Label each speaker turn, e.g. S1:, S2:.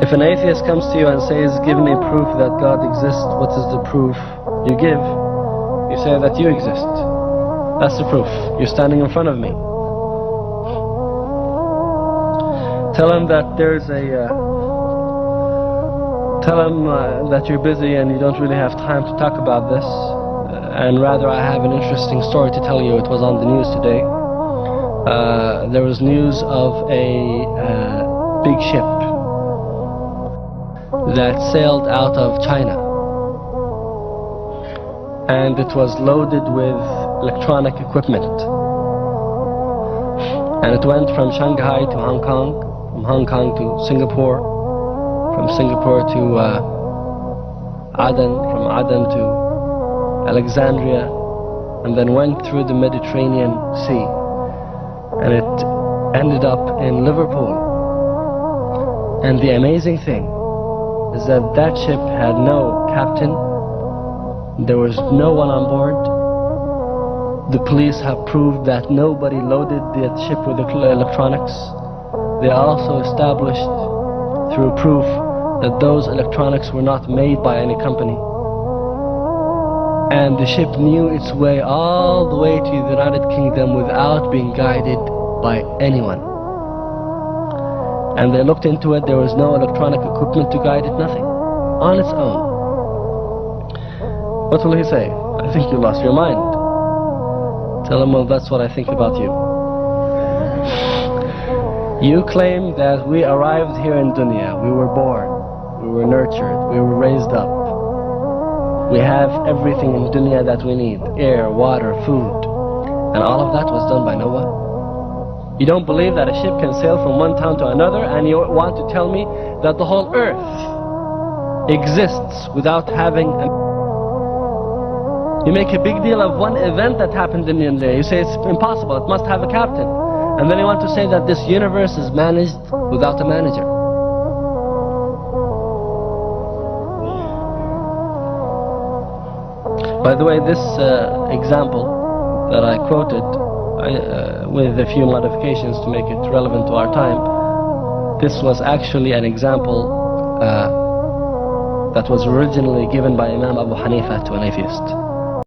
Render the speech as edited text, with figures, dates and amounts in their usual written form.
S1: If an atheist comes to you and says, give me proof that God exists, what is the proof you give? You say that you exist. That's the proof. You're standing in front of me. Tell him that there's a... tell him that you're busy and you don't really have time to talk about this. And rather I have an interesting story to tell you. It was on the news today. There was news of a big ship that sailed out of China, and it was loaded with electronic equipment, and it went from Shanghai to Hong Kong, from Hong Kong to Singapore, from Singapore to Aden, from Aden to Alexandria, and then went through the Mediterranean Sea, and it ended up in Liverpool. And the amazing thing is that that ship had no captain, there was no one on board. The police have proved that nobody loaded the ship with electronics. They also established through proof that those electronics were not made by any company. And the ship knew its way all the way to the United Kingdom without being guided by anyone. And they looked into it, there was no electronic equipment to guide it, nothing. On its own. What will he say? I think you lost your mind. Tell him, well, that's what I think about you. You claim that we arrived here in dunya, we were born, we were nurtured, we were raised up. We have everything in dunya that we need, air, water, food. And all of that was done by Noah. You don't believe that a ship can sail from one town to another, and you want to tell me that the whole earth exists without having a... You make a big deal of one event that happened in India. You say it's impossible, it must have a captain. And then you want to say that this universe is managed without a manager. By the way, this example that I quoted, with a few modifications to make it relevant to our time, this was actually an example that was originally given by Imam Abu Hanifa to an atheist.